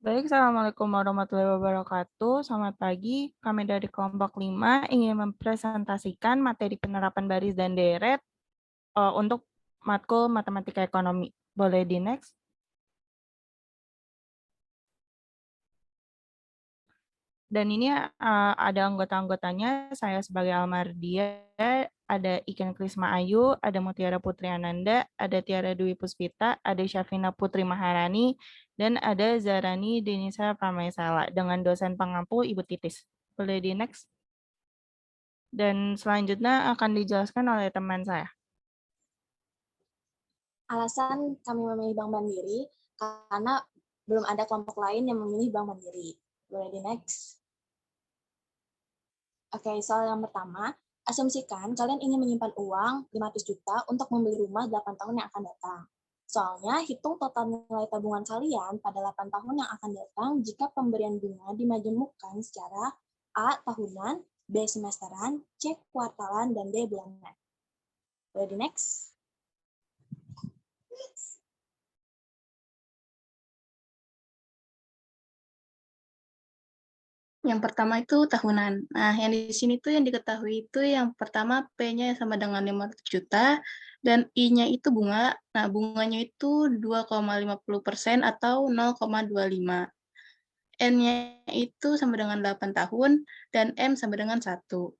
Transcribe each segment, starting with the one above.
Baik, Assalamualaikum warahmatullahi wabarakatuh. Selamat pagi, kami dari kelompok 5 ingin mempresentasikan materi penerapan baris dan deret untuk matkul matematika ekonomi. Boleh di next? Dan ini ada anggota-anggotanya, saya sebagai Almardia, ada Iken Krisma Ayu, ada Mutiara Putri Ananda, ada Tiara Dwi Puspita, ada Syafina Putri Maharani, dan ada Zarani Denisa Pramesala dengan dosen pengampu Ibu Titis. Boleh di next? Dan selanjutnya akan dijelaskan oleh teman saya. Alasan kami memilih Bank Mandiri karena belum ada kelompok lain yang memilih Bank Mandiri. Boleh di next? Oke, soal yang pertama, asumsikan kalian ingin menyimpan uang 500 juta untuk membeli rumah 8 tahun yang akan datang. Soalnya, hitung total nilai tabungan kalian pada 8 tahun yang akan datang jika pemberian bunga dimajemukkan secara A. tahunan, B. semesteran, C. kuartalan, dan D. bulanan. Boleh di next? Yang pertama itu tahunan. Nah, yang di sini tuh yang diketahui itu yang pertama P-nya sama dengan 500 juta dan I-nya itu bunga. Nah, bunganya itu 2,50% atau 0,25. N-nya itu sama dengan 8 tahun dan M sama dengan 1.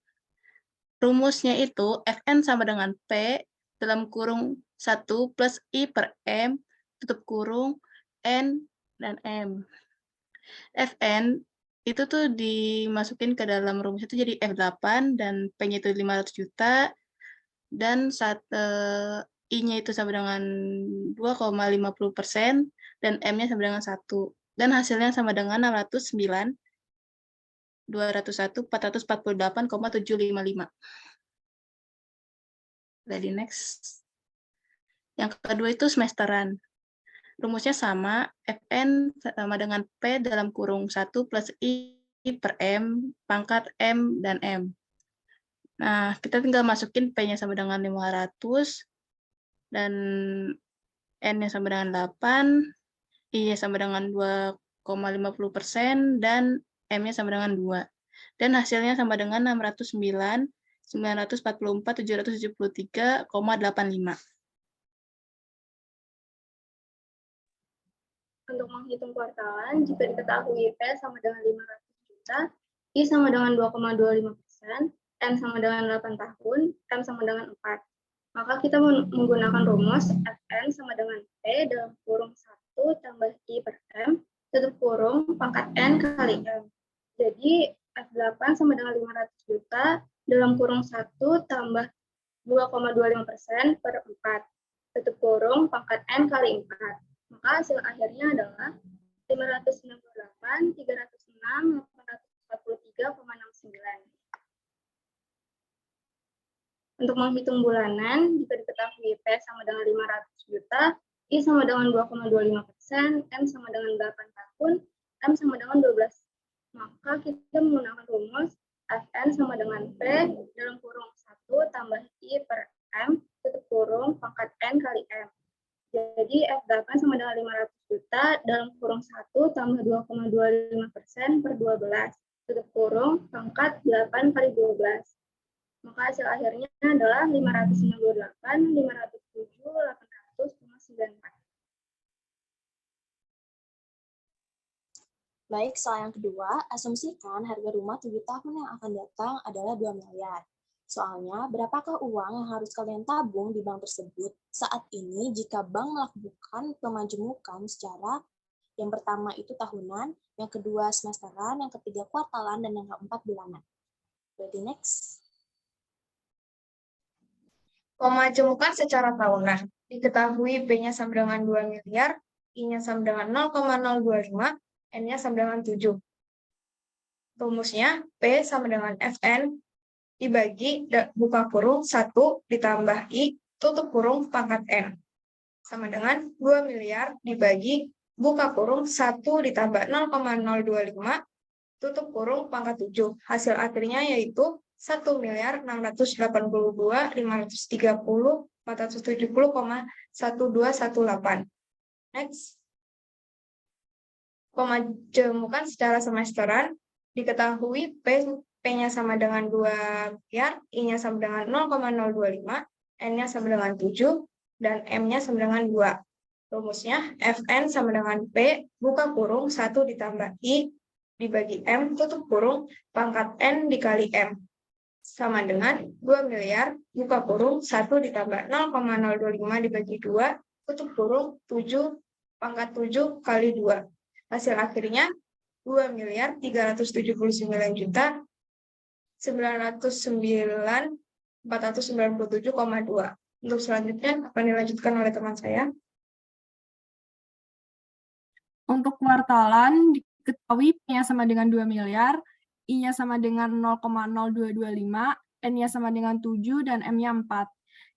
Rumusnya itu Fn sama dengan P dalam kurung 1 plus I per M tutup kurung N dan M. Fn itu tuh dimasukin ke dalam rumus itu jadi F8 dan P-nya itu 500 juta dan I-nya itu sama dengan 2,50% dan M-nya sama dengan 1. Dan hasilnya sama dengan 609, 201, 448,755. Jadi next. Yang kedua itu semesteran. Rumusnya sama, Fn sama dengan P dalam kurung 1 plus I per M, pangkat M dan M. Nah, kita tinggal masukin P-nya sama dengan 500, dan N-nya sama dengan 8, I-nya sama dengan 2,50%, dan M-nya sama dengan 2. Dan hasilnya sama dengan 609, 944, 773,85. Untuk menghitung kuartalan, jika diketahui P sama dengan 500 juta, I sama dengan 2,25%, M sama dengan 8 tahun, M sama dengan 4. Maka kita menggunakan rumus Fn sama dengan P dalam kurung 1 tambah I per M, tutup kurung pangkat N kali M. Jadi F8 sama dengan 500 juta dalam kurung 1 tambah 2,25% per 4, tutup kurung pangkat N kali 4. Maka hasil akhirnya adalah 598, 306, 843,69. Untuk menghitung bulanan, jika diketahui P sama dengan 500 juta, I sama dengan 2,25%, M sama dengan 8 tahun, M sama dengan 12. Maka kita menggunakan rumus Fn sama dengan P dalam kurung 1 tambah I per M, tutup kurung pangkat N kali M. Jadi F8 sama dengan 500 juta dalam kurung 1 tambah 2,25% per 12, tutup kurung pangkat 8 kali 12. Maka hasil akhirnya adalah 598, 507, 800,94. Baik, soal yang kedua, asumsikan harga rumah 7 tahun yang akan datang adalah 2 miliar. Soalnya, berapakah uang yang harus kalian tabung di bank tersebut saat ini jika bank melakukan pemajemukan secara yang pertama itu tahunan, yang kedua semesteran, yang ketiga kuartalan, dan yang keempat bulanan. Berarti next. Pemajemukan secara tahunan. Diketahui B-nya sama dengan 2 miliar, I-nya sama dengan 0,025, N-nya sama dengan 7. Rumusnya P sama dengan Fn dibagi buka kurung 1 ditambah I tutup kurung pangkat N. Sama dengan 2 miliar dibagi buka kurung 1 ditambah 0,025 tutup kurung pangkat 7. Hasil akhirnya yaitu 1.682.530.470,1218. Next. pemajemukan secara semesteran, diketahui P-nya sama dengan 2 miliar, I-nya sama dengan 0,025, N-nya sama dengan 7, dan M-nya sama dengan 2. Rumusnya, Fn sama dengan P, buka kurung, 1 ditambah I, dibagi M, tutup kurung, pangkat N dikali M. Sama dengan 2 miliar, buka kurung, 1 ditambah 0,025 dibagi 2, tutup kurung, 7, pangkat 7 kali 2. Hasil akhirnya 2 miliar 379 juta 909.497,2. Untuk selanjutnya akan dilanjutkan oleh teman saya. Untuk kuartalan diketahui P-nya sama dengan 2 miliar, I-nya sama dengan 0,0225, N-nya sama dengan 7, dan M-nya 4.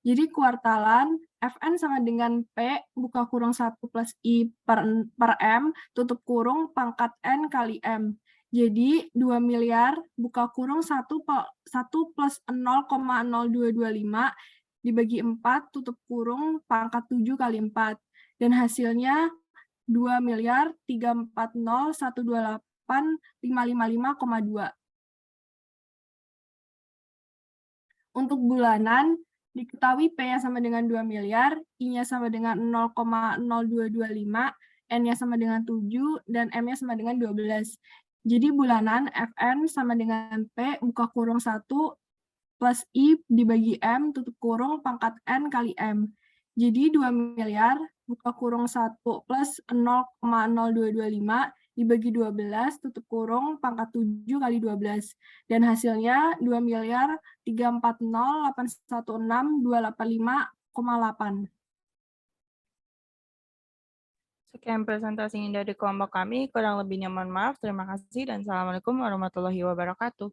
Jadi kuartalan Fn sama dengan P buka kurung 1 plus I per M tutup kurung pangkat N kali M. Jadi 2 miliar buka kurung 1 plus 0,0225 dibagi 4 tutup kurung pangkat 7 kali 4. Dan hasilnya 2 miliar 340.128.555,2. Untuk bulanan, diketahui P-nya sama dengan 2 miliar, I-nya sama dengan 0,0225, N-nya sama dengan 7, dan M-nya sama dengan 12. Jadi bulanan Fn sama dengan P buka kurung 1 plus I dibagi M tutup kurung pangkat N kali M. Jadi 2 miliar buka kurung 1 plus 0,0225 dibagi 12 tutup kurung pangkat 7 kali 12. Dan hasilnya 2 miliar 340.816.285,8. Sekian presentasi dari kelompok kami. Kurang lebihnya mohon maaf. Terima kasih dan Assalamualaikum warahmatullahi wabarakatuh.